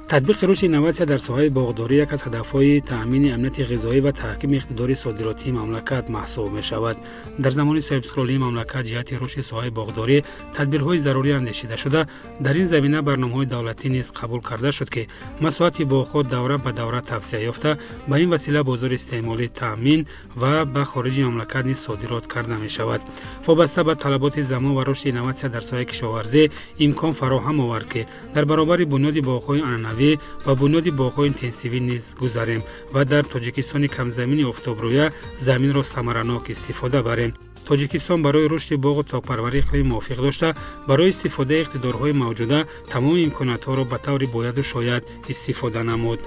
تطبیق رشد اینواسیون در ساحه باغداری یک از هدفهای تأمین امنیت غذایی و تحکیم اقتدار صادراتی مملکت محسوب می‌شود. در زمان صاحب‌سکولی مملکت جهت رشد ساحه باغداری تدبیرهای ضروری اندیشیده شده. در این زمینه برنامه‌های دولتی نیز قبول کرده شد که مساحت باغ‌ها دوره به دوره توسعه یافته به این وسیله بازار استعمالی تأمین و به خارج مملکت نیز صادرات کرده می‌شود. وابسته به طلبات زمان و رشد اینواسیون در ساحه کشاورزی امکان فراهم آورد که در برابر بنیاد باغ‌های عنعنوی و بنیاد باغ‌های اینتنسیوی نیز گذاریم و در تاجیکستان کمزمین آفتابرویه زمین را ثمرناک استفاده بریم. تاجیکستان برای رشد باغ و تاک‌پروری اقلیم موافق داشته برای استفاده اقتدارهای موجوده تمام امکانات‌ها را به طور باید و شاید استفاده نمود.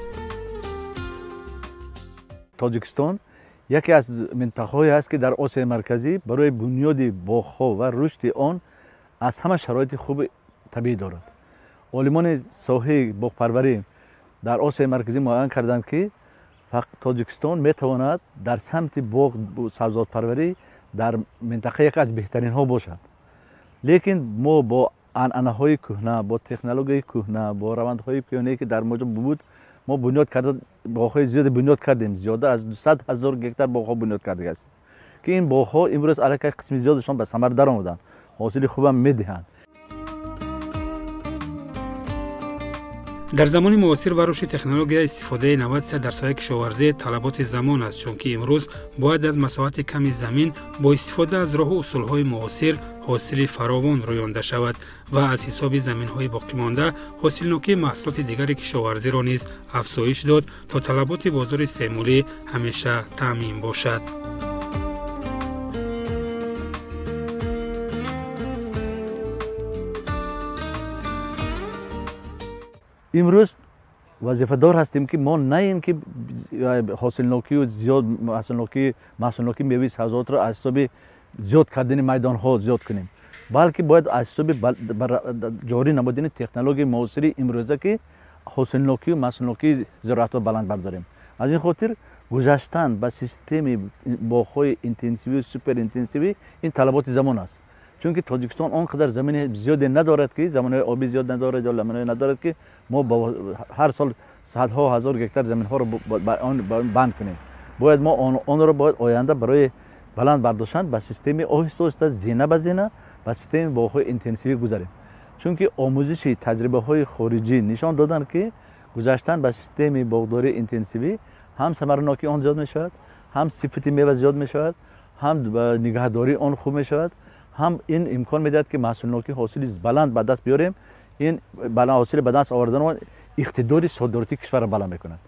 تاجیکستان یکی از منطقه‌هایی است که در آسیای مرکزی برای بنیاد باغ‌ها و رشد آن از همه شرایط خوب طبیعی دارد. عالمان ساحه باغپروری در آسیای مرکزی معین کردند که فقط تاجیکستان میتواند در سمت باغ و سبزیجات پروری در منطقه یک از بهترین ها باشد. لیکن ما با عنعنه‌های کهنه، با تکنولوژی کهنه، با روندهای پیانه‌ای که در موجب بود، ما بنیاد کردن باغ‌های زیاد بنیاد کردیم. زیاده از 200,000 گکتار باغ‌ها بنیاد کرده است که این باغ‌ها امروز علاوه قسم زیادشان به ثمر درآمدند. حاصل خوبم میدهند. در زمان معاصر و رشد تکنولوژی استفاده اینواسیون در ساحه کشاورزی طلبات زمان است، چون که امروز باید از مساحت کمی زمین با استفاده از راه و اصولهای معاصر حاصل فراوان رویانده شود و از حساب زمین‌های باقی مانده حاصلناکی محصولات دیگر کشاورزی را نیز افزایش داد تا طلبات بازار استعمالی همیشه تامین باشد. امروز وظیفه دار هستیم که ما نه اینکه حاصلناکی و زیاد محصولناکی میوه سبزیجات را از حساب زیاد کردن میدان ها زیاد کنیم، بلکه باید از حساب جاری نمودن تکنولوژی معاصر امروزه که حاصلناکی و محصولناکی زراعت را بلند برداریم. از این خاطر گذاشتن به سیستم باغ‌های اینتنسیوی و سوپر اینتنسیوی این طلبات زمان است، چون که تاجیکستان آنقدر زمین زیاد ندارد که زمین آبی زیاد ندارد یا لمنه ندارد که ما با هر سال صدها هزار گکتار زمین ها را بند کنیم. باید ما آن را باید آینده برای بلند برداشتن به سیستم آهسته آهسته زینه به زینه به سیستم باغ‌های اینتنسیوی گذاریم، چون که آموزش تجربه های خارجی نشان دادن که گذاشتن به سیستم باغداری اینتنسیوی هم ثمرناکی آن زیاد می شود، هم صفت میوه زیاد می شود، هم نگهداری آن خوب می شود، هم این امکان میدهد که محصولناکی حاصل بلند به دست بیاریم. این بلند حاصل به دست آوردن و اقتدار صادراتی کشور را بلند میکند.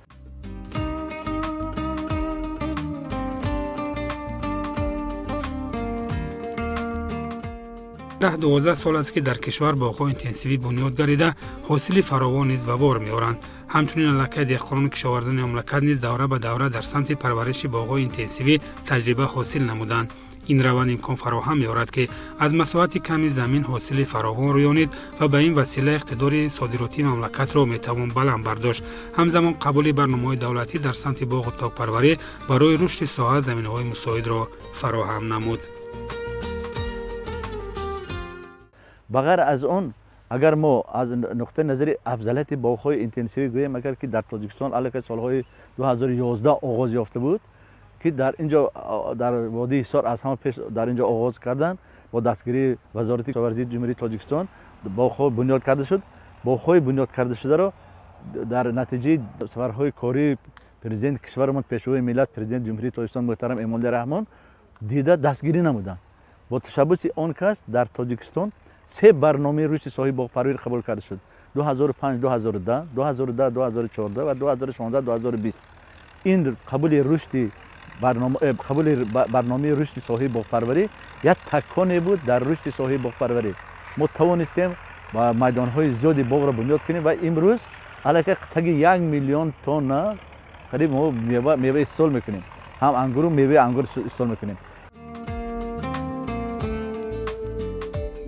ده 12 سال است که در کشور باغ‌های اینتنسیوی بنیاد گردیده حاصل فراوان نیز به بار می‌آورند. همچنین علاقه دهقانان کشاورزان مملکت نیز دوره به دوره در سمت پرورش باغ‌های اینتنسیوی تجربه حاصل نمودند. این روند امکان فراهم می‌آورد که از مساحت کمی زمین حاصل فراوان رویانید و به این وسیله اقتدار صادراتی مملکت را می‌توان بلند برداشت. همزمان قبول برنامه‌های دولتی در سمت باغ و تاک‌پروری برای رشد ساحه زمین‌های مساعد را فراهم نمود. بغیر از آن اگر ما از نقطه نظر افضلیت باغ‌های اینتنسیوی گوییم، اگر که در تاجیکستان علاوه سال‌های 2011 آغاز یافته بود که در اینجا در وادی حصار از همه پیش در اینجا آغاز کردن با دستگیری وزارت کشاورزی جمهوری تاجیکستان باغ‌ها بنیاد کرده شد. باغ‌های بنیاد کرده شده را در نتیجه سفرهای کاری پرزیدنت کشورمان پیشوای ملت پرزیدنت جمهوری تاجیکستان محترم امام‌الله رحمان دیده دستگیری نمودند. با تشبث آن کس در تاجیکستان 3 برنامه رشد ساحه باغپروری قبول کرده شد: 2005 2010 2010 2014 و 2016 2020. این قبول برنامه رشد ساحه باغپروری یک تکانی بود در رشد ساحه باغپروری. ما توانستیم با میدان‌های زیادی باغ را بنیاد کنیم و امروز علاوه تگ 1 میلیون تن قریب ما میوه استفاده میکنیم، هم انگور و میوه انگور استفاده میکنیم.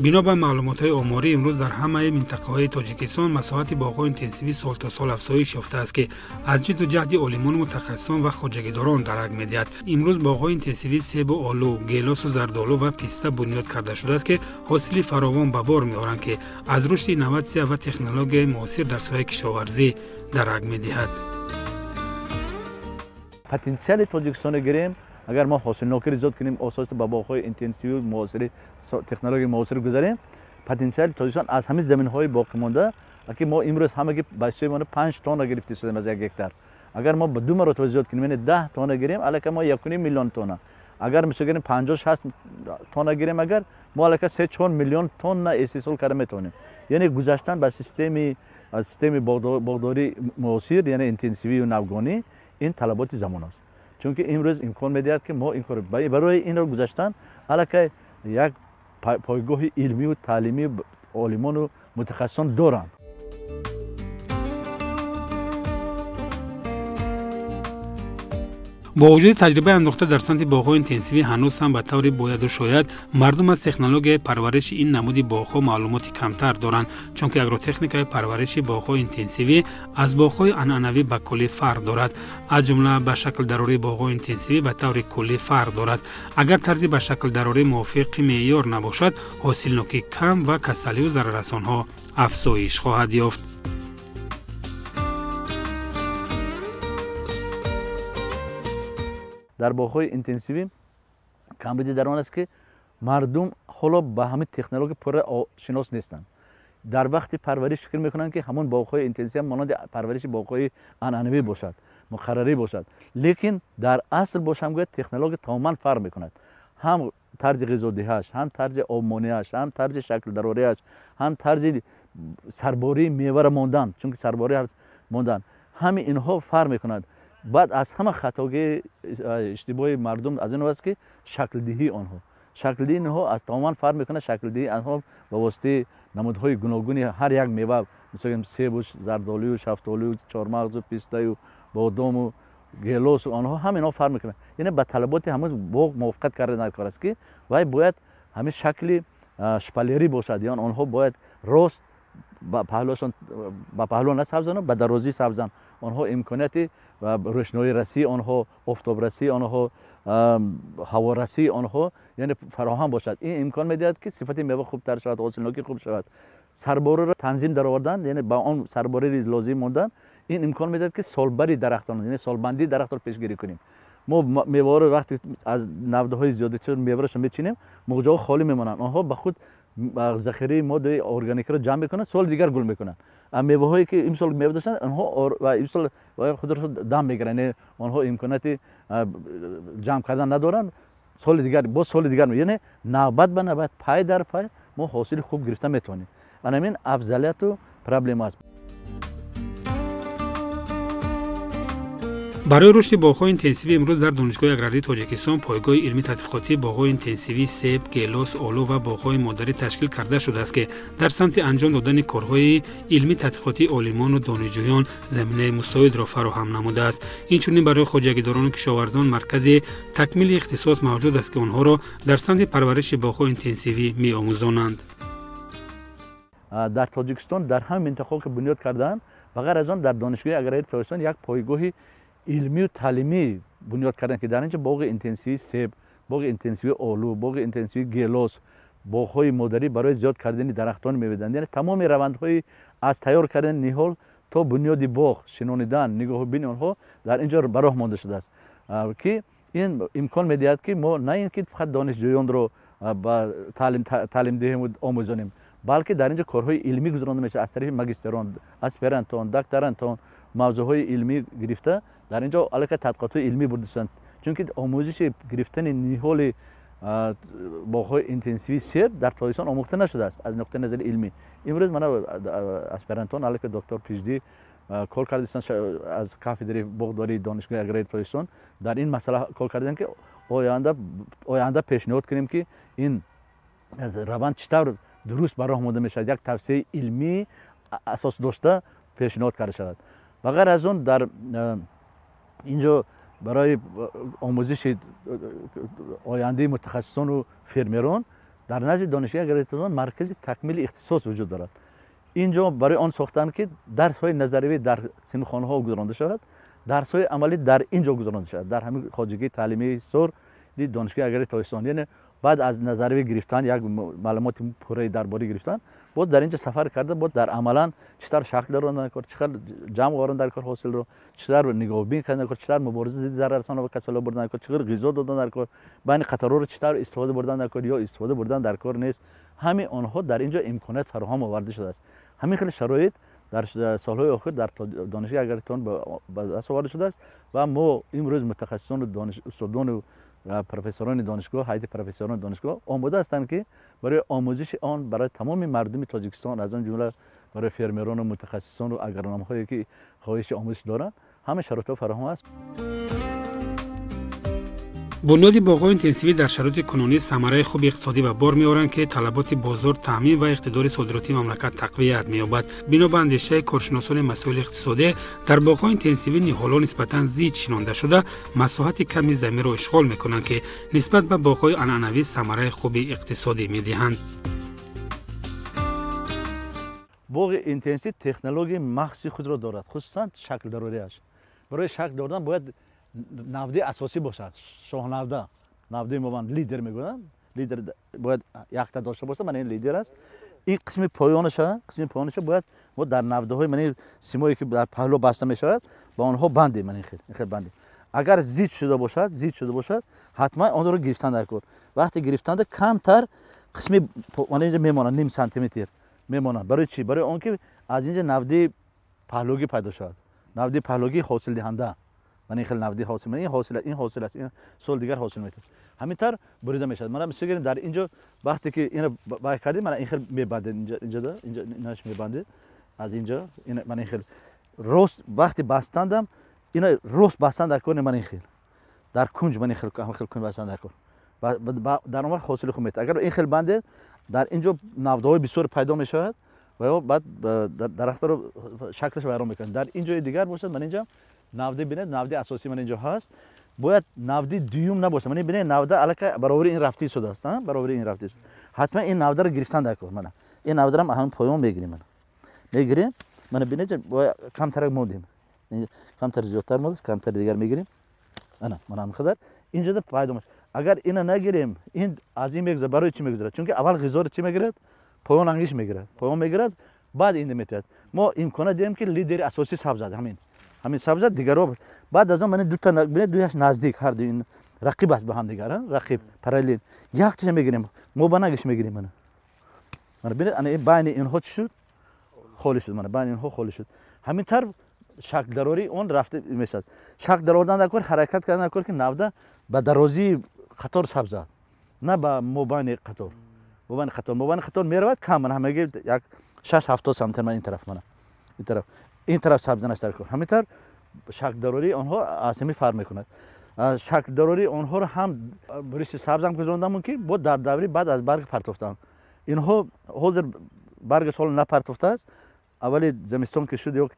бино ба маълумотҳои оморӣ имрӯз дар ҳамаи минтақаҳои тоҷикистон масоҳати боғҳои интенсивӣ сол то сол афзоиш ёфтааст ки аз ҷидду ҷаҳди олимону мутахассисон ва хоҷагидорон дарак медиҳад. имрӯз боғҳои интенсивӣ себу олу, гелосу зардолу ва писта бунёд карда шудааст ки ҳосили фаровон ба бор меоранд ки аз рушди инноватсия ва технологияи муосир дар соҳаи кишоварзӣ дарак медиҳад. потенсиали тоҷикистоне гирем, агар мо ҳосилнокии зиёд кунем, ососи ба боғҳои интенсивӣ муосири технологияи муосир гузарем, потенсиали тоҷикистон аз ҳамин заминҳои боқимонда, ки мо имрӯз ҳамаги ба ҳисоби 5 тонна гирифта шудем аз 1 гектар. агар мо ба 2 маротиба зиёд кунем, яъне 10 тонна гирем, аллакай мо 1.5 миллион тонна. агар мисол гирем 50-60 тонна гирем, агар мо аллакай 3-4 миллион тонна истеҳсол карда метавонем. яъне гузаштан ба системи боғдории муосир, яъне интенсивию навгонӣ, ин талаботи замон аст. чунки имрӯз имкон медиҳад ки мо ин кор барои инро гузаштан аллакай як пойгоҳи илмию таълимии олимону мутахассисон доранд. бо вуҷуди таҷрибаи андохта дар санти боғҳои интенсивӣ ҳанӯз ҳам ба таври бояду шояд мардум аз технологияи парвариши ин намуди боғҳо маълумоти камтар доранд, чунки агротехникаи парвариши боғҳои интенсивӣ аз боғҳои анъанавӣ ба куллӣ фарқ дорад. аз ҷумла ба шаклдарории боғҳои интенсивӣ ба таври куллӣ фарқ дорад. агар тарзи ба шаклдарорӣ мувофиқи меъёр набошад, ҳосилнокӣ кам ва касалию зараррасонҳо афзоиш хоҳад ёфт. дар боғҳои интенсивӣ камбуди дар он аст ки мардум ҳоло ба ҳамин технология пурра шинос нестанд. дар вақти парвариш фикр мекунанд ки ҳамон боғҳои интенсивӣ монанди парвариши боғҳои анъанавӣ бошад, муқаррарӣ бошад. лекин дар асл бошам гӯяд технология тамоман фарқ мекунад. ҳам тарзи ғизодиҳаш, ҳам тарзи обмониаш, ҳам тарзи шаклдарориаш, ҳам тарзи сарбории мевара мондан, чунки сарборӣ мондан, ҳамин инҳо фарқ мекунад. баъд аз ҳама хатоги иштибоҳи мардум аз ин аст ки шаклдиҳии онҳо. шаклдиҳии онҳо аз тамоман фарқ мекунад. шаклдиҳии онҳо ба воситаи намудҳои гуногуни ҳар як мева, мисол себу, зардолию, шафтолию, чормағзу, пистаю, бодому, гелосу, онҳо ҳамин инҳо фарқ мекунад. яъне ба талаботи ҳамун боғ мувофиқат карда дар кор аст ки вай бояд ҳамин шакли шпалерӣ бошад, яъне онҳо бояд рост ба паҳлӯ насабзанд, ба дарозӣ сабзанд. онҳо имконияти рӯшноирасии онҳо, офтобрасии онҳо, ҳаворасии онҳо яъне фароҳам бошад. ин имкон медиҳад ки сифати мева хубтар шавад, ҳосилнокӣ хуб шавад. сарбориро танзим даровардан, яъне ба он сарбории лозим мондан, ин имкон медиҳад ки солбари дарахтон, яъне солбандии дарахтро пешгирӣ кунем. мо меваро вақте аз навдаҳои зиёдатшуда меварошо мечинем, муғҷаҳо холӣ мемонанд. онҳо ба худ захираи моддаи органикро ҷамъ мекунанд, соли дигар гул мекунанд. меваҳое ки имсол мева доштанд, онҳо имсол худро дам мегиранд, онҳо имконияти ҷамъ кардан надоранд. соли дигар боз соли дигар, яъне навбат ба навбат, пай дар пай мо ҳосили хуб гирифта метавонем. ана ин афзалияту проблема аст. барои рушди боғҳои интенсивӣ имрӯз дар донишгоҳи аграрии тоҷикистон пойгоҳи илмии тадқиқотии боғҳои интенсивӣ себ, гелос, олу ва боғҳои модарӣ ташкил карда шудааст ки дар самти анҷом додани корҳои илмии тадқиқотии олимону донишҷӯён заминаи мусоидро фароҳам намудааст. инчунин барои хоҷагидорону кишоварзон маркази такмили ихтисос мавҷуд аст ки онҳоро дар самти парвариши боғҳои интенсивӣ меомӯзонанд. дар тоҷикистон дар ҳамин минтақаҳо ки бунёд кардаанд, ба ғайр аз он дар донишгоҳи аграрии тоҷикистон як пойгоҳи илмию таълимӣ бунёд карданд ки дар инҷо боғи интенсивии себ, боғи интенсивии олу, боғи интенсивии гелос, боғҳои модарӣ барои зиёд кардани дарахтон меведанд. яъне тамоми равандҳои аз тайёр кардани ниҳол то бунёди боғ, шинонидан, нигоҳубини онҳо дар инҷо ба роҳ монда шудааст, ки ин имкон медиҳад ки мо на ин ки фақат донишҷӯёнро ба таълим диҳем ва омӯзонем, балки дар инҷо корҳои илмӣ гузаронда мешавад аз тарафи магистерон, аспирантон, докторантон, мавзӯъҳои илмӣ гирифта дар инҷо аллакай тадқиқотҳои илмӣ бурда шуданд. чунки омӯзиши гирифтани ниҳоли боғҳои интенсивии себ дар тоҷикистон омӯхта нашудааст аз нуқтаи назари илмӣ. имрӯз мана аспирантон аллакай доктор PhD кор кардастанд аз кафедраи боғдории донишгоҳи аграрии тоҷикистон дар ин масъала кор карданд ки оянда пешниҳод кунем ки ин раванд чӣ тавр дуруст ба роҳ монда мешавад, як тавсеяи илмии асос дошта пешниҳод карда шавад. ба ғайр аз он дар инҷо барои омӯзиши ояндаи мутахассисону фермерон در نزد دانشگاه اگریتون مرکز تکمیل اختصاص وجود دارد. اینجا برای آن ساختن که درس‌های نظری در سینخانه‌ها گذرانده شود، درس‌های عملی در اینجا گذرانده شود. در همین خواجگی تعلیمی سور دانشگاه اگری تاجیکستان، یعنی بعد از نظری گرفتن یک معلومات پوره درباره گرفتن، باز در اینجا سفر کرده، باز در عملاً چطور شکل دارن کار، چطور جمع آوردن در کار حاصل رو، چطور نگاهبین کردن کار، چطور مبارزه ضد ضرر رسانه و کسالت بردن کار، چطور غذا دادن در کار، بین قطارها رو چطور استفاده بردن در کار یا استفاده بردن در کار نیست. همه آنها در اینجا امکانات فراهم آورده شده است. همین خیلی شرایط در سالهای اخیر در دانشگاه اگریتون به دست آورده شده است و ما امروز متخصصان و دانش استادان و پروفسوران دانشگاه، هیئت پروفسوران دانشگاه آماده هستند که برای آموزش آن برای تمام مردم تاجیکستان، از آن جمله برای فرمران و متخصصان و اگرنامه‌هایی که خواهش آموزش دارند، همه شرایط فراهم است. بنیاد باغ‌های اینتنسیوی در شرایط کنونی ثمره خوب اقتصادی و بار می‌آورند که طلبات بازار تامین و اقتدار صادراتی مملکت تقویت می‌یابد. بنا به اندیشه کارشناسان مسائل اقتصادی، در باغ‌های اینتنسیوی نهال‌ها نسبتاً زیاد شنانده شده مساحت کمی زمین را اشغال می‌کنند که نسبت به باغ‌های عنعنوی ثمره خوب اقتصادی می‌دهند. باغ اینتنسیو تکنولوژی مخصوص خود را دارد، خصوصاً شکل داریش. برای شکل دادن باید نوده اساسی باشد، شاهنوده، نوده موان لیدر میگویند، لیدر باید یک تا داشته باشه، من این لیدر است. این قسم پایانش باید ما در نوده های من سیمایی که در پهلو بسته میشود با آنها بندیم، من این خیلی بندیم. اگر زیاد شده باشد حتما آن رو گرفتن در کار. وقتی گرفتن کمتر قسم من اینجا میماند، نیم سانتی متر میماند. برای چی؟ برای آن که از اینجا نوده پهلوگی پیدا شود، نوده پهلوگی حاصل دهنده. من این خیلی نودی حاصل این حاصل است، این سال دیگر حاصل میشه، همینطور بریده میشه. من مثلا گفتم در اینجا وقتی که اینو باید کردیم، من این خیلی میبنده اینجا ایناش میبنده از اینجا، این من این خیلی روست وقتی بستندم اینا روست بستند در کار، من این خیلی در کنج، من این خیلی کنج بستند در کار و در اون وقت حاصل خوب میاد. اگر این خیلی بنده در اینجا نوده‌های بسیار پیدا میشود و بعد درخت‌ها رو شکلش ویران میکنه. در اینجا دیگر باشد، من اینجا نوده بینید، نوده اساسی من اینجا هست، باید نوده دوم نباشه. من ببینید نوده الکی برابر این رفتی شده است، برابر این رفتی است. حتما این نوده رو گرفتن در کار. من این نوده رو همون پایان میگیریم، من ببینید باید کمتر موندیم، کمتر زیادتر موند، کمتر دیگر میگیریم. من هم خدر اینجا ده پیدا میشه. اگر اینو نگیریم، این از این میگذره. برای چی میگذره؟ چون که اول غذا رو چی میگیرد؟ پایان انگیش میگیرد، بعد این میتاد. ما امکانات داریم که لیدر اساسی سبز زد، همین سبز دیگر رو بعد از آن من دو تا دویش نزدیک، هر دو این رقیب است به هم دیگر، رقیب پارالل یک چیز میگیریم، ما بناگش میگیریم. من ببینید این بین اینها چی شد؟ خالی شد. من بین اینها خالی شد. همینطور شکل دراری اون رفته میشد. شکل دراردن در کار، حرکت کردن در کار که نوده به درازی قطار سبز است، نه به مبین قطار. مبین قطار میرود کم، من همه یک 6-7 سانتی من این طرف سبز نشتر کن. همینطور شکل دراری آنها اسمی فرق میکند. شکل دراری آنها رو هم برش سبز هم گذراندم که بود در دوری بعد از برگ پرتافتن. اینها حاضر برگ سال نپرتافته است. اولی زمستان که شد، یا که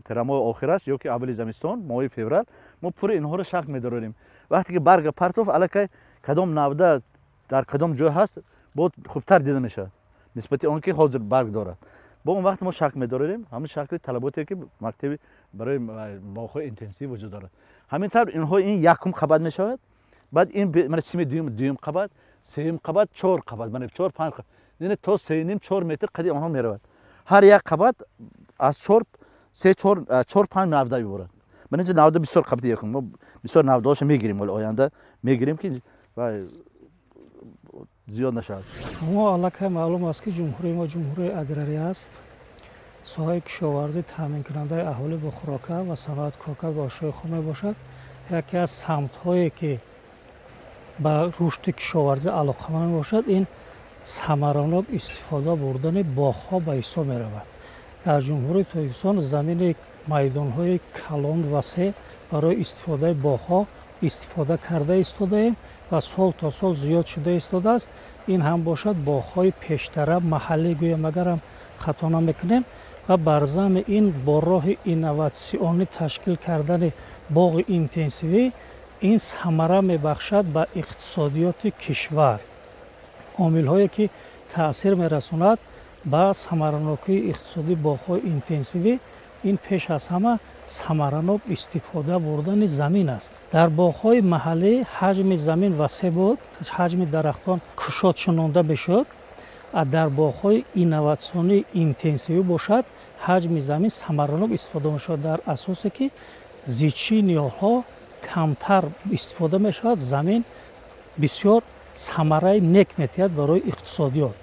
ترما آخر است، یا که اولی زمستان ماه فوریه ما پور اینها رو شکل میداریم. وقتی که برگ پرتاف الکی کدام نوده در کدام جای هست بود خوبتر دیده میشه نسبت آن که حاضر برگ دارد. با اون وقت ما شکل می‌داریم، همین شکل طلباتی که مکتب برای باغ‌های اینتنسیو وجود دارد. همینطور اینها این یکم قبض می‌شود، بعد این من سیم دوم قبض، سوم قبض، 4 قبض، من 4 5 قبض، یعنی تا 3.5-4 متر قدی آنها می‌رود. هر یک قبض از 4-5 نوده می‌برد. من اینجا نوده بسیار قبض یکم، ما بسیار نوده‌اش می‌گیریم، ولی آینده می‌گیریم که زیاد نشود. ما الکی معلوم است که جمهوری ما جمهوری اگراری است. ساحه کشاورزی تامین کننده اهالی با خوراک و صنعت کاکاو و آشوب خام باشد. یکی از سمت‌هایی که به رشد کشاورزی علاقه‌مند باشد، این ثمراناب استفاده بردن باغ‌ها به حساب می‌رود. در جمهوری تاجیکستان زمین میدان‌های کلان وسیع برای استفاده باغ‌ها استفاده کرده ایستاده‌ایم و سال تا سال زیاد شده ایستاده است. این هم باشد باغ‌های پیشتر محلی گویم اگرم خطا نمی‌کنیم و بر ضمن این با راه اینوواسیونی تشکیل کردن باغ اینتنسیوی این ثمره می‌بخشد به اقتصادیات کشور. омилҳое ки таъсир мерасонад ба самаранокии иқтисодии боғҳои интенсивӣ, ин пеш аз ҳама самаранок истифода бурдани замин аст. Дар боғҳои маҳаллӣ ҳаҷми замин васеъ буд, ҳаҷми дарахтон кушод шунонда мешуд. Дар боғҳои инноватсионии интенсивӣ бошад, ҳаҷми замин самаранок истифода мешавад, дар асосе ки зичии ниҳолҳо камтар истифода мешавад, замин бисёр самараи нек метиҳад барои иқтисодиёт.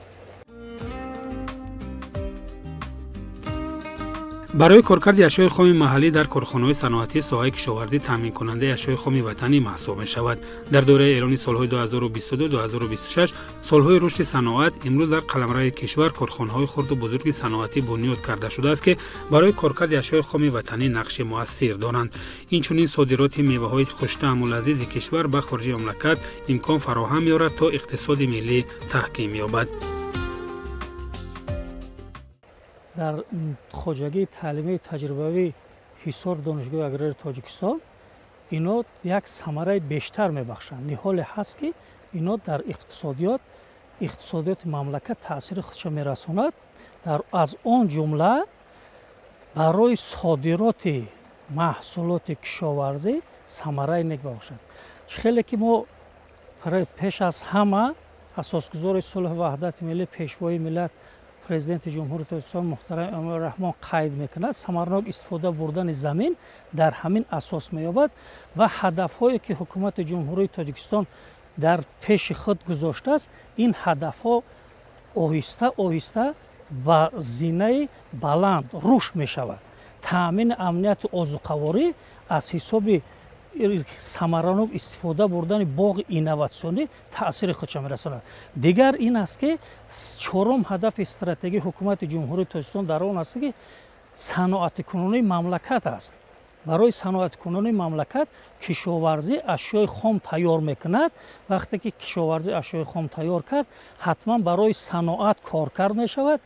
барои коркарди ашёи хоми маҳаллӣ дар корхонаҳои саноатӣ соҳаи кишоварзӣ таъминкунандаи ашёи хоми ватанӣ маҳсуб мешавад. дар дораи эълони солҳои 2022-2026 солҳои рушди саноат, имрӯз дар қаламраи кишвар корхонаҳои хурду бузурги саноатӣ бунёд карда шудааст, ки барои коркарди ашёи хоми ватанӣ нақши муассир доранд. инчунин содироти меваҳои хуштаъму лазизи кишвар ба хориҷи мамлакат имкон фароҳам меорад, то иқтисоди миллӣ таҳким ёбад. дар хоҷагии таълимии таҷрибавии ҳисор донишгоҳи аграрии Тоҷикистон ино як самараи бештар мебахшанд. ниҳоле ҳаст ки ино дар иқтисодиёти мамлакат таъсири худша мерасонад. аз он ҷумла барои содироти маҳсулоти кишоварзӣ самараи нек мебахшанд. хеле ки мо пеш аз ҳама асосгузори сулҳу ваҳдати миллӣ, пешвои миллат, президенти ҷумҳурии Тоҷикистон муҳтарам Эмомали Раҳмон қайд мекунад, самаранок истифода бурдани замин дар ҳамин асос меёбад ва ҳадафҳое ки ҳукумати ҷумҳурии Тоҷикистон дар пеши худ гузоштааст, ин ҳадафҳо оҳиста оҳиста ба зинаи баланд рушд мешавад. таъмини амнияти озуқаворӣ аз ҳисоби самаранок истифода бурдани боғи инноватсионӣ таъсири худша мерасонад. дигар ин аст ки чорум ҳадафи стратегии ҳукумати ҷумҳурии Тоҷикистон дар он аст ки саноатикунонии мамлакат аст. барои саноатикунонии мамлакат кишоварзӣ ашёи хом тайёр мекунад. вақте ки кишоварзӣ ашёи хом тайёр кард, ҳатман барои саноат коркард мешавад.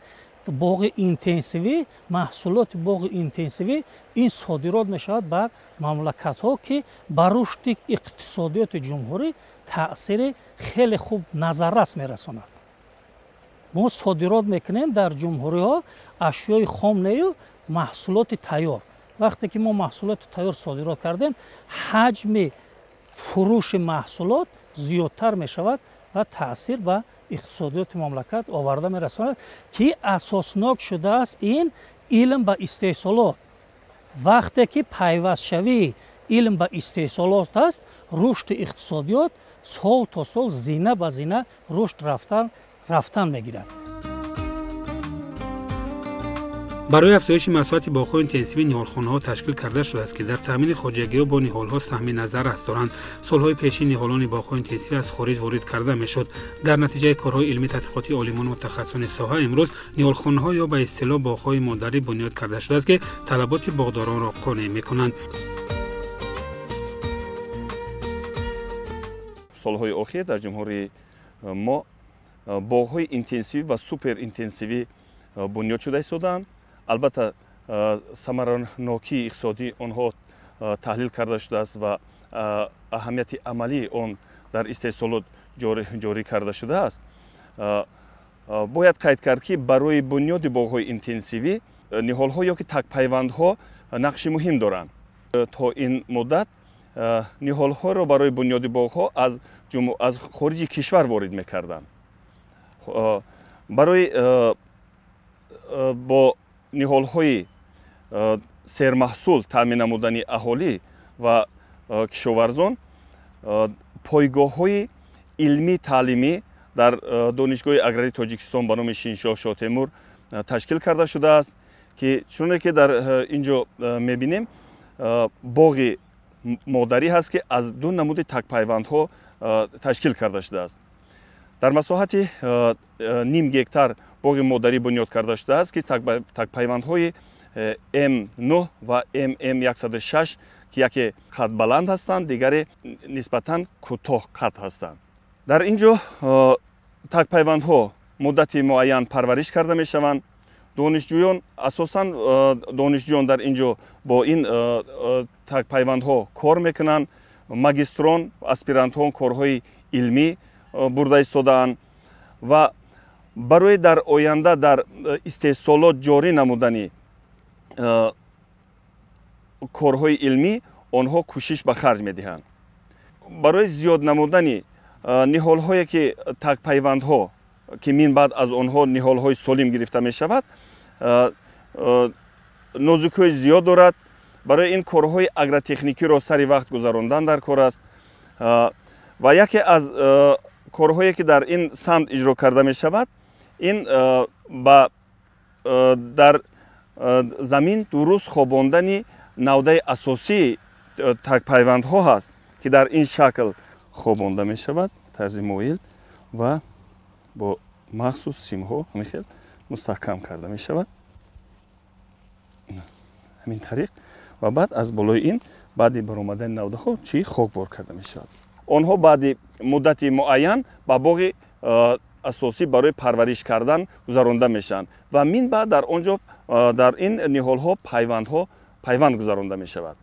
боғи интенсивӣ, маҳсулоти боғи интенсивӣ, ин содирот мешавад бар мамлакатҳо ки ба рушди иқтисодиёти ҷумҳурӣ таъсири хеле хуб назаррас мерасонад. мо содирот мекунем дар ҷумҳуриҳо ашёи хом нею маҳсулоти тайёр. вақте ки мо маҳсулоти тайёр содирот кардем, ҳаҷми фурӯши маҳсулот зиёдтар мешавад ва таъсир ба иқтисодиёти мамлакат оварда мерасонад, ки асоснок шудааст ин илм ба истеҳсолот. вақте ки пайвастшавии илм ба истеҳсолот аст, рушди иқтисодиёт сол то сол, зина ба зина рушд рафтан мегирад. барои афзоиши масоати боғҳои интенсивӣ ниҳолхонаҳо ташкил карда шудааст, ки дар таъмини хоҷагиҳо бо ниҳолҳо саҳми назар аст доранд. солҳои пешин ниҳолони боғҳои интенсивӣ аз хориҷ ворид карда мешуд. дар натиҷаи корҳои илмӣ тадқиқоти олимону мутахассисони соҳа имрӯз ниҳолхонаҳо ё ба истилоҳ боғҳои модарӣ бунёд карда шудааст, ки талаботи боғдоронро қонеъ мекунанд. солҳои охир дар ҷумҳурии мо боғҳои интенсивӣ ва суперинтенсивӣ бунёд шуда истодаанд. албатта самаранокии иқтисодии онҳо таҳлил карда шудааст ва аҳамияти амалии он дар истеҳсолот ҷорӣ карда шудааст. бояд қайд кард, ки барои бунёди боғҳои интенсивӣ ниҳолҳо ё ки такпайвандҳо нақши муҳим доранд. то ин муддат ниҳолҳоро барои бунёди боғҳо аз хориҷи кишвар ворид мекарданд. барои бо ниҳолҳои сермаҳсул таъмин намудани аҳолӣ ва кишоварзон пойгоҳҳои илмӣ таълимӣ дар донишгоҳи аграрии Тоҷикистон ба номи Шиншоҳ Шотемур ташкил карда шудааст, ки чуне ки дар ин ҷо мебинем боғи модарӣ ҳаст, ки аз ду намуди такпайвандҳо ташкил карда шудааст. дар масоҳати ним гектар боғи модарӣ бунёд карда шудааст, ки такпайвандҳои М9 ва ММ106 ки яке қад баланд ҳастанд, дигаре нисбатан кӯтоҳ қад ҳастанд. дар ин ҷо такпайвандҳо муддати муайян парвариш карда мешаванд. донишҷӯён асосан донишҷӯён дар ин ҷо бо ин такпайвандҳо кор мекунанд. магистрон, аспирантҳон корҳои илмӣ бурда истодаанд ва барои дар оянда дар истеҳсолот ҷорӣ намудани корҳои илмӣ онҳо кӯшиш ба харҷ медиҳанд. барои зиёд намудани ниҳолҳое ки тагпайвандҳо ки минбаъд аз онҳо ниҳолҳои солим гирифта мешавад нозукиҳои зиёд дорад. барои ин корҳои агротехникиро сари вақт гузарондан дар кор аст ва яке аз корҳое ки дар ин самт иҷро карда мешавад ин дар замин дуруст хобондани навдаи асосии тагпайвандҳо ҳаст ки дар ин шакл хобонда мешавад, тарзи моил ва бо махсус симҳо ҳамин мустаҳкам карда мешавад. ҳамин тариқ ва баъд аз болои ин баъди баромадани навдаҳо чӣ хокбор карда мешавад. онҳо баъди муддати муайян ба боғи асосӣ барои парвариш кардан гузаронда мешаванд ва минбаъд дар онҷо дар ин ниҳолҳо пайванд гузаронда мешавад.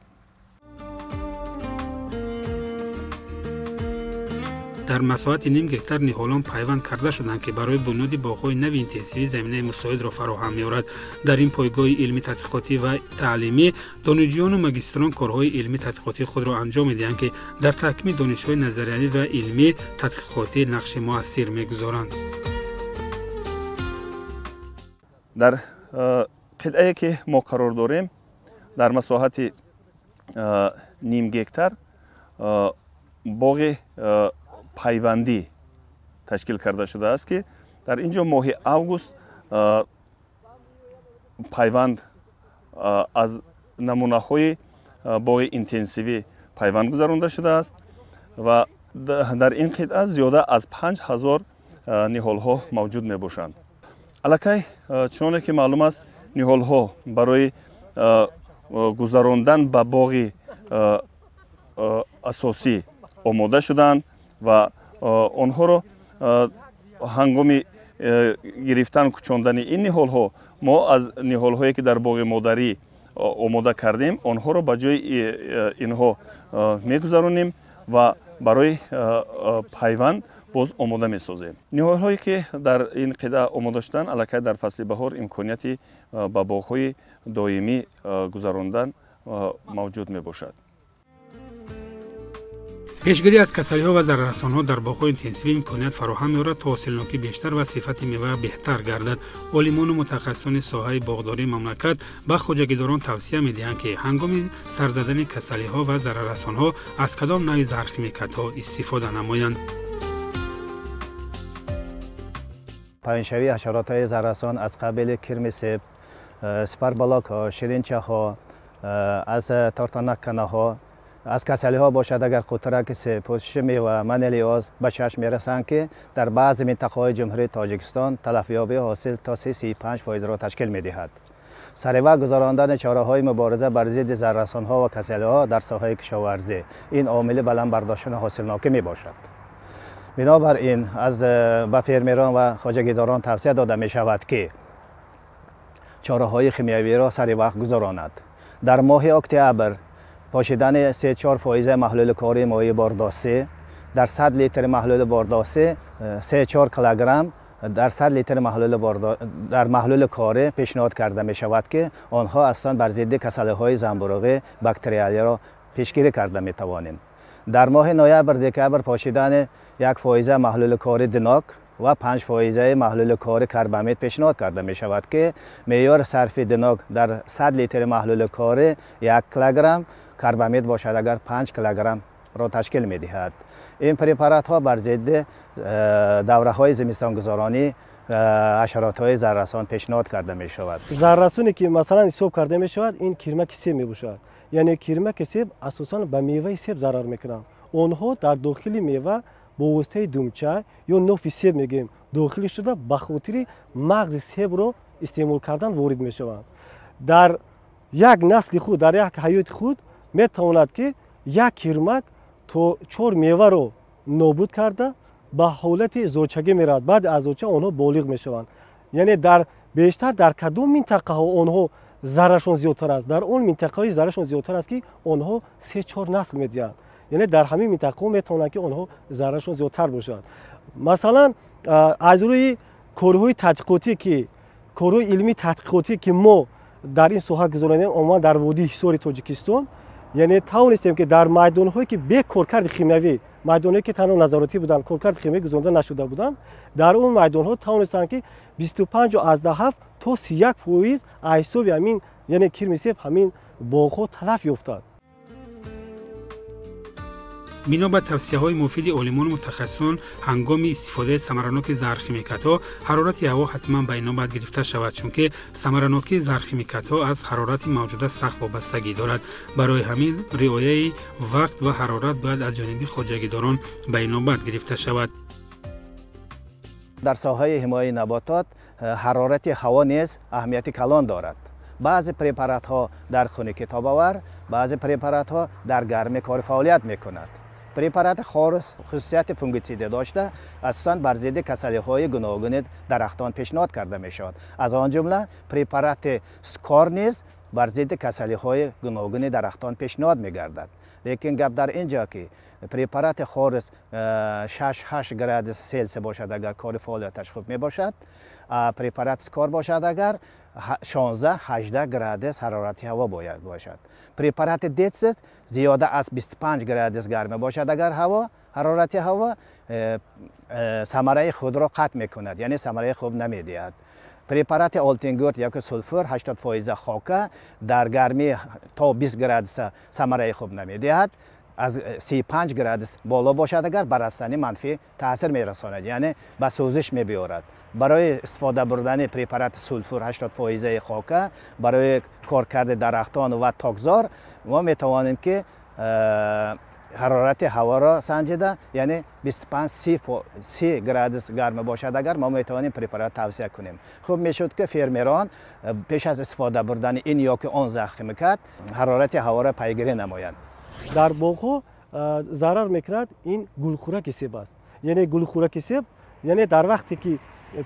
дар масоҳати ним гектар ниҳолон пайванд карда шуданд ки барои бунёди боғҳои нави интенсивӣ заминаи мусоидро фароҳам меорад. дар ин пойгоҳи илмӣ тадқиқотӣ ва таълимӣ донишҷӯёну магистрон корҳои илмӣ тадқиқотии худро анҷом медиҳанд ки дар таҳкими донишҳои назариявӣ ва илмӣ тадқиқотӣ нақши муассир мегузоранд. дар қитъае ки мо қарор дорем дар масоҳати ним гектар боғи пайвандӣ ташкил карда шудааст ки дар ин ҷо моҳи август пайванд аз намунаҳои боғи интенсивӣ пайванд гузаронда шудааст ва дар ин қитъа зиёда аз 5000 ниҳолҳо мавҷуд мебошанд. аллакай чуноне ки маълум аст ниҳолҳо барои гузарондан ба боғи асосӣ омода шуданд ва онҳоро ҳангоми гирифтан кучондани ин ниҳолҳо мо аз ниҳолҳое ки дар боғи модарӣ омода кардем онҳоро ба ҷои инҳо мегузаронем ва барои пайванд боз омода месозем. ниҳолҳое ки дар ин қитъа омода шуданд аллакай дар фасли баҳор имконияти ба боғҳои доимӣ гузарондан мавҷуд мебошад. пешгирӣ аз касалиҳо ва зараррасонҳо дар боғҳои интенсивӣ имконият фароҳам меорад то ҳосилнокӣ бештар ва сифати мева беҳтар гардад. олимону мутахассисони соҳаи боғдории мамлакат ба хоҷагидорон тавсия медиҳанд ки ҳангоми сар задани касалиҳо ва зараррасонҳо аз кадом навъи заҳрхимикатҳо истифода намоянд. паёншавии ҳашаротҳои зараррасон аз қабили кирми себ, сипарбалокҳо, ширинчаҳо, аз тортанакканаҳо, аз касалиҳо бошад агар қутраки себ, пӯшиши мева, манелиоз ба чашм мерасанд ки дар баъзи минтақаҳои ҷумҳурии Тоҷикистон талафёбии ҳосил то 35%-ро ташкил медиҳад. саривақт гузарондани чораҳои мубориза бар зидди зараррасонҳо ва касалиҳо дар соҳаи кишоварзӣ ин омили баландбардоштани ҳосилнокӣ мебошад. бинобар ин аз ба фермерон ва хоҷагидорон тавсия дода мешавад ки чораҳои химиявиро саривақт гузаронад. дар моҳи октябр пошидани 3-4% маҳлули кории моҳии бордоси дар 100 литри маҳлули бордоси 3-4 килограмм дар 100 литри дар маҳлули корӣ пешниҳод карда мешавад ки онҳо астан бар зидди касалиҳои занбурӯғӣ бактериялиро пешгирӣ карда метавонем. дар моҳи ноябр-декабр пошидани 1% маҳлули кори динок ва 5% маҳлули кори карбамид пешниҳод карда мешавад ки меъёри сарфи динок дар 100 литри маҳлули кори 1 килограмм карбамид бошад агар 5 килограммро ташкил медиҳад. ин препаратҳо бар зидди давраҳои зимистонгузаронӣ ҳашаротҳои зараррасон пешниҳод карда мешавад. зараррасоне ки масалан ҳисоб карда мешавад ин кирмаки себ мебошад. яъне кирмаки себ асосан ба меваи себ зарар мекунанд. онҳо дар дохили мева бо воситаи думча ё нофи себ мегӯем дохилӣ шуда ба хотири мағзи себро истеъмол кардан ворид мешаванд. дар як насли худ дар як ҳаёти худ метавонад ки як кирмак то 4 меваро нобуд карда ба ҳолати зочагӣ меравад. баъди аз зоча онҳо болиғ мешаванд. яъне дар бештар дар кадом минтақаҳо онҳо зараршон зиёдтар аст? дар он минтақаҳои зараршон зиёдтар аст ки онҳо 3-4 насл медиҳанд. яъне дар ҳамин минтақаҳо метавонанд ки онҳо зараршон зиёдтар бошад. масалан аз рӯи корҳои тадқиқотие ки корҳои илмии тадқиқотие ки мо дар ин соҳа гузаронем умуман дар водии ҳисори тоҷикистон, яъне тавонистем ки дар майдонҳое ки бе коркарди химиявӣ, майдонҳое ки танҳо назоратӣ буданд, коркарди химиявӣ гузаронида нашуда буданд, дар он майдонҳо тавонистанд ки 25.7 то 31% аз ҳисоби ҳамин яъне кирми себ ҳамин боғҳо талаф ёфтанд. бино ба тавсияҳои муфиди олимони мутахассисон ҳангоми истифодаи самараноки заҳрхимикатҳо ҳарорати ҳаво ҳатман ба инобат гирифта шавад, чунки самаранокии заҳрхимикатҳо аз ҳарорати мавҷуда сахт вобастагӣ дорад. барои ҳамин риояи вақт ва ҳарорат бояд аз ҷониби хоҷагидорон ба инобат гирифта шавад. дар соҳаи ҳимояи наботот ҳарорати ҳаво низ аҳамияти калон дорад. баъзе препаратҳо дар хуни китобовар, баъзе препаратҳо дар гармӣ кори фаъолият мекунад. препарати хорис хусусияти фунгитсиди дошта асосан бар зидди касалиҳои гуногуни дарахтон пешниҳод карда мешавад. аз он ҷумла препарати скор низ бар зидди касалиҳои гуногуни дарахтон пешниҳод мегардад. лекин гап дар ин ҷо ки препарати хорис 6-8 градус селсия бошад агар кори фаъолияташ хуб мебошад, препарат скор бошад агар 16-18 градус ҳарорати ҳаво бояд бошад. препарати детсис зиёда аз 25 градус гарм бошад агар ҳаво ҳарорати ҳаво самараи худро қатъ мекунад, яъне самараи хуб намедиҳад. препарати олтингурт яки сулфур 80% хока дар гармӣ то 20 градуса самараи хуб намедиҳад. аз 35 градус боло бошад агар ба растани манфӣ таъсир мерасонад, яъне ба сӯзиш мебиёрад. барои истифода бурдани препарати сулфур 80% хока барои коркарди дарахтон ва токзор мо метавонем ки ҳарорати ҳаворо санҷида, яъне 25-30 градус гарм бошад агар мо метавонем препарат тавсия кунем. хуб мешуд ки фермерон пеш аз истифода бурдани ин ёки он заҳрхимикат ҳарорати ҳаворо пайгирӣ намоянд. дар боғҳо зарар мекунад ин гулхӯраки себ аст. яъне гулхӯраки себ яъне дар вақте ки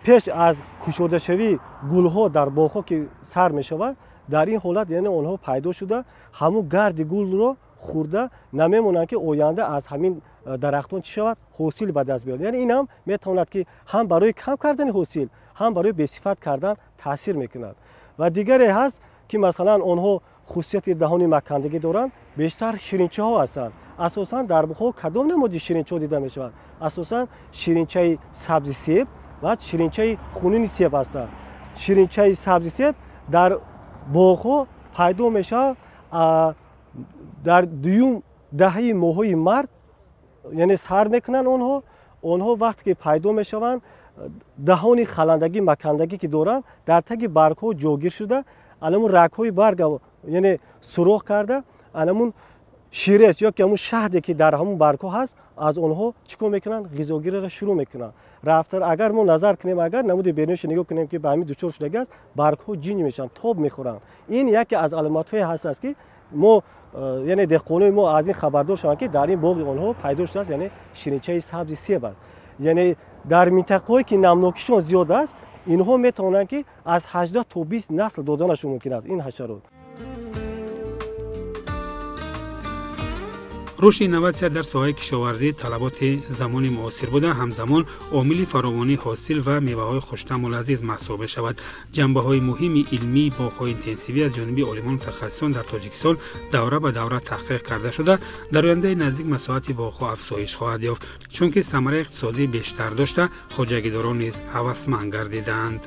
пеш аз кушодашавии гулҳо дар боғҳо ки сар мешавад, дар ин ҳолат яъне онҳо пайдо шуда ҳамун гарди гулро хӯрда намемонанд ки оянда аз ҳамин дарахтон чӣ шавад, ҳосил ба даст биёрад. яъне ин ҳам метавонад ки ҳам барои кам кардани ҳосил, ҳам барои бесифат кардан таъсир мекунад. ва дигаре ҳаст ки масалан онҳо хусусияти даҳони маккандагӣ доранд, бештар ширинчаҳо ҳастанд. асосан дар боғҳо кадом намуди ширинчаҳо дида мешавад? асосан ширинчаи сабзи себ ва ширинчаи хунини себ ҳастанд. ширинчаи сабзи себ дар боғҳо пайдо мешавад дар дуюм даҳаи моҳҳои март, яъне сар мекунанд онҳо вақте ки пайдо мешаванд, даҳони халандагӣ маккандагӣ ки доранд дар таги баргҳо ҷойгир шуда, аламун рагҳои барга яъне суроғ карда, аламун ширес ёки ҳамун шаҳде ки дар ҳамун баргҳо ҳаст, аз онҳо чӣ кор мекунанд? ғизогириро шурӯъ мекунанд. рафтар агар мо назар кунем, агар намуди беруниашо нигоҳ кунем ки ба ҳамин дучор шудагааст, баргҳо ҷинҷ мешаванд, тоб мехӯранд. ин яке аз аломатҳое ҳастааст ки мо яъне деҳқонои мо аз ин хабардор шаванд ки дар ин боғи онҳо пайдо шудааст, яъне ширинчаи сабзи себ аст. яъне дар минтақаҳое ки намнокишон зиёд аст, инҳо метавонанд ки аз 18 то 20 насл доданашон мумкин аст ин ҳашарот. рушди инноватсия дар соҳаи кишоварзӣ талаботи замони муосир буда, ҳамзамон омили фаровонии ҳосил ва меваҳои хуштаму лазиз маҳсуб мешавад. ҷанбаҳои муҳими илмии боғҳои интенсивӣ аз ҷониби олимони мутахассисон дар тоҷикистон давра ба давра таҳқиқ карда шуда, дар ояндаи наздик масоҳати боғҳо афзоиш хоҳад ёфт, чунки самараи иқтисодӣ бештар дошта, хоҷагидорон низ ҳавасманд гардиданд.